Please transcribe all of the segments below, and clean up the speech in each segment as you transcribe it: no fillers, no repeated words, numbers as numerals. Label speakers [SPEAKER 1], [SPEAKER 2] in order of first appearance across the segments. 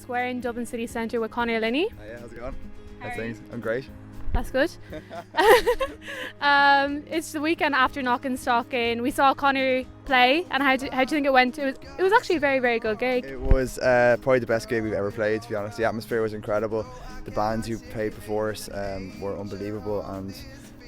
[SPEAKER 1] us. We're in Dublin City Centre with Conor Linnie.
[SPEAKER 2] Yeah, how's it going?
[SPEAKER 1] How are
[SPEAKER 2] Things? I'm great.
[SPEAKER 1] That's good. It's the weekend after Knockanstocking. We saw Conor play, and how do you think it went? It was actually a very, very good gig.
[SPEAKER 2] It was probably the best gig we've ever played, to be honest. The atmosphere was incredible. The bands who played before us were unbelievable, and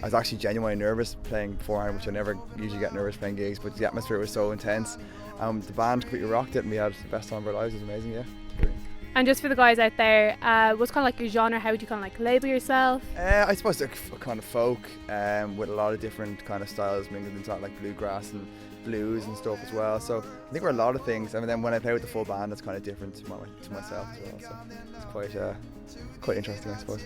[SPEAKER 2] I was actually genuinely nervous playing beforehand, which I never usually get nervous playing gigs, but the atmosphere was so intense. The band completely rocked it, and we had the best time of our lives. It was amazing, yeah. Brilliant.
[SPEAKER 1] And just for the guys out there, what's kind of like your genre? How would you kind of like label yourself?
[SPEAKER 2] I suppose a kind of folk with a lot of different kind of styles mingled into that, like bluegrass and blues and stuff as well. So I think we're a lot of things. I mean, then when I play with the full band, it's kind of different to myself as well. So it's quite interesting, I suppose.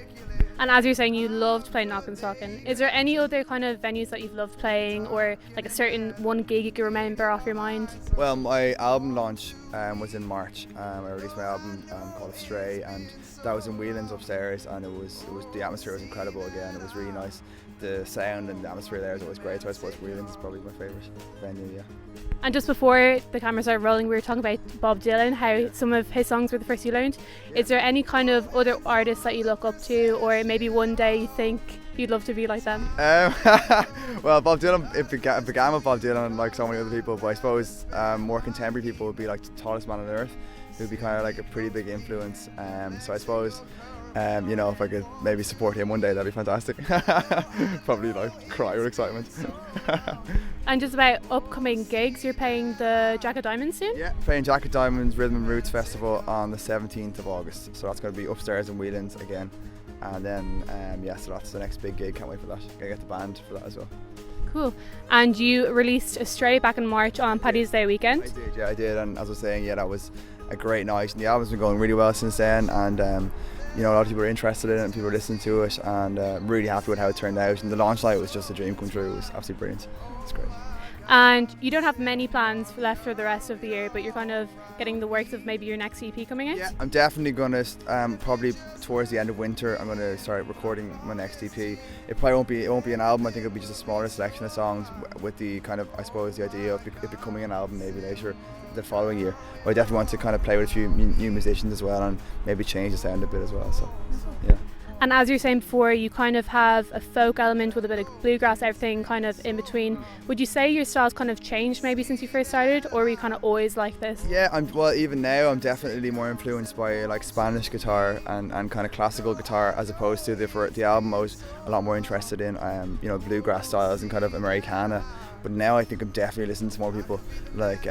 [SPEAKER 1] And as you're saying, you loved playing Knockanstocking. Is there any other kind of venues that you've loved playing, or like a certain one gig you can remember off your mind?
[SPEAKER 2] Well, my album launch was in March. I released my album called Stray, and that was in Whelan's upstairs, and it was the atmosphere was incredible again. It was really nice. The sound and the atmosphere there is always great, so I suppose Whelan's is probably my favourite venue, yeah.
[SPEAKER 1] And just before the cameras started rolling, we were talking about Bob Dylan, how some of his songs were the first you learned. Yeah. Is there any kind of other artists that you look up to, or maybe one day you think you'd love to be like them?
[SPEAKER 2] Well, Bob Dylan, it began with Bob Dylan, like so many other people, but I suppose more contemporary people would be like the tallest man on earth, who'd be kind of like a pretty big influence. So I suppose if I could maybe support him one day, that'd be fantastic. Probably like cry with excitement.
[SPEAKER 1] And just about upcoming gigs, you're playing the Jack of Diamonds soon?
[SPEAKER 2] Yeah, playing Jack of Diamonds Rhythm and Roots Festival on the 17th of August. So that's going to be upstairs in Whelan's again. And then, so that's the next big gig. Can't wait for that. Gotta get the band for that as well. Cool.
[SPEAKER 1] And you released Stray back in March on Paddy's Day weekend?
[SPEAKER 2] I did. And as I was saying, that was a great night. And the album's been going really well since then. And a lot of people are interested in it and people are listening to it, and I'm really happy with how it turned out. And the launch night was just a dream come true. It was absolutely brilliant. It's great.
[SPEAKER 1] And you don't have many plans left for the rest of the year, but you're kind of getting the works of maybe your next EP coming out?
[SPEAKER 2] Yeah, I'm definitely going to, probably towards the end of winter, I'm going to start recording my next EP. It won't be an album. I think it'll be just a smaller selection of songs with the kind of, I suppose, the idea of it becoming an album maybe later the following year. But I definitely want to kind of play with a few new musicians as well, and maybe change the sound a bit as well. So, yeah.
[SPEAKER 1] And as you were saying before, you kind of have a folk element with a bit of bluegrass, everything kind of in between. Would you say your style's kind of changed maybe since you first started, or were you kind of always like this?
[SPEAKER 2] Yeah, even now I'm definitely more influenced by like Spanish guitar and kind of classical guitar, as opposed to for the album I was a lot more interested in bluegrass styles and kind of Americana. But now I think I'm definitely listening to more people like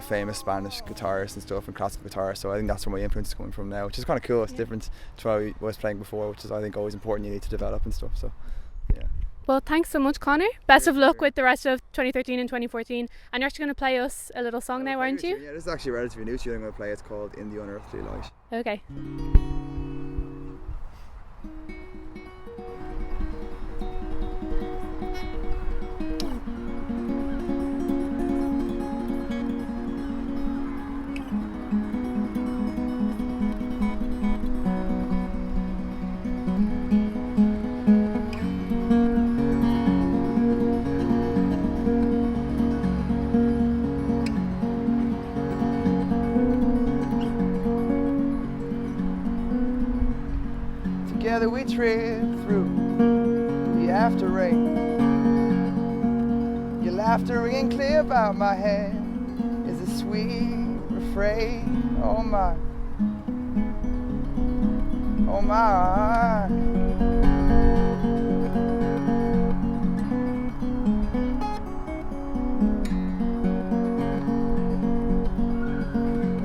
[SPEAKER 2] famous Spanish guitarists and stuff, and classical guitarists. So I think that's where my influence is coming from now, which is kind of cool. It's different to how I was playing before, which is I think always important. You need to develop and stuff. So yeah.
[SPEAKER 1] Well, thanks so much, Conor. Best of luck with the rest of 2013 and 2014. And you're actually going to play us a little song now, aren't you?
[SPEAKER 2] Yeah, this is actually a relatively new tune I'm going to play. It's called In the Unearthly Light.
[SPEAKER 1] Okay.
[SPEAKER 2] Together we tread through the after rain. Your laughter ringing clear about my head is a sweet refrain. Oh my, oh my.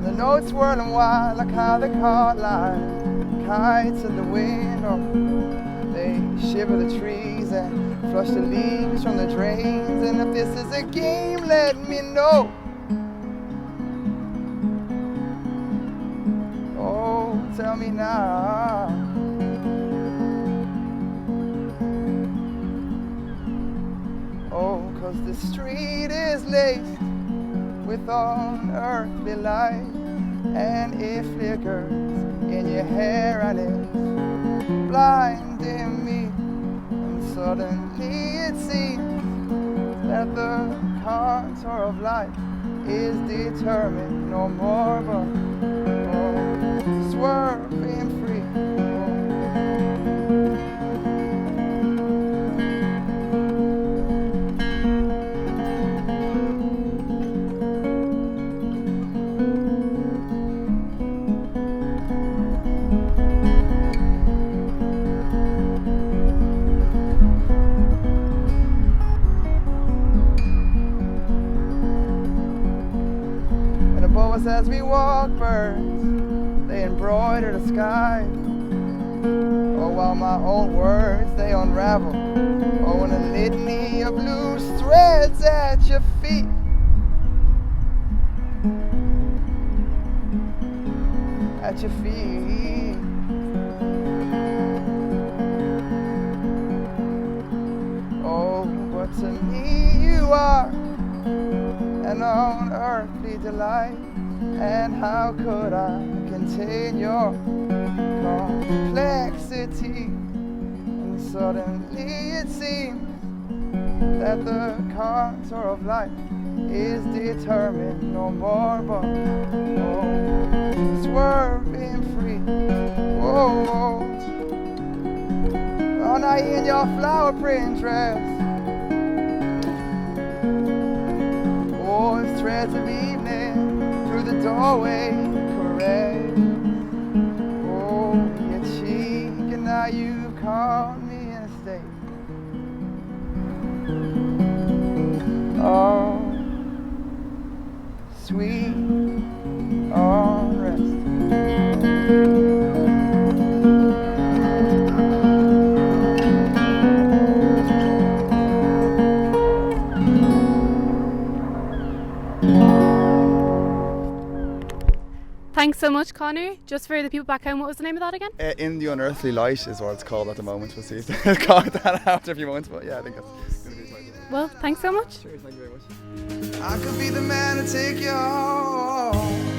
[SPEAKER 2] The notes whirling wild like how they caught line. Kites in the wind, they shiver the trees and flush the leaves from the drains. And if this is a game, let me know. Oh, tell me now. Oh, 'cause the street is laced with unearthly light, and it flickers in your hair and it's blinding me. And suddenly it seems that the contour of life is determined no more, but swerving free. As we walk, birds, they embroider the sky. Oh, while my own words, they unravel. Oh, in a litany of loose threads at your feet. At your feet. Oh, but to me you are an unearthly delight. And how could I contain your complexity? And suddenly it seems that the contour of life is determined no more but swerving free. Whoa, oh, now in your flower print dress. Oh, it's threads of evening through the doorway, caress. Oh, your cheek, and now you caught me in a state. Oh, sweet unrest.
[SPEAKER 1] Thanks so much, Conor. Just for the people back home, what was the name of that again?
[SPEAKER 2] In the Unearthly Light is what it's called at the moment. We'll see if it's called that after a few months, but yeah, I think that's going to be fine.
[SPEAKER 1] Well, thanks so much.
[SPEAKER 2] Cheers, thank you very much. I could be the man to take you home.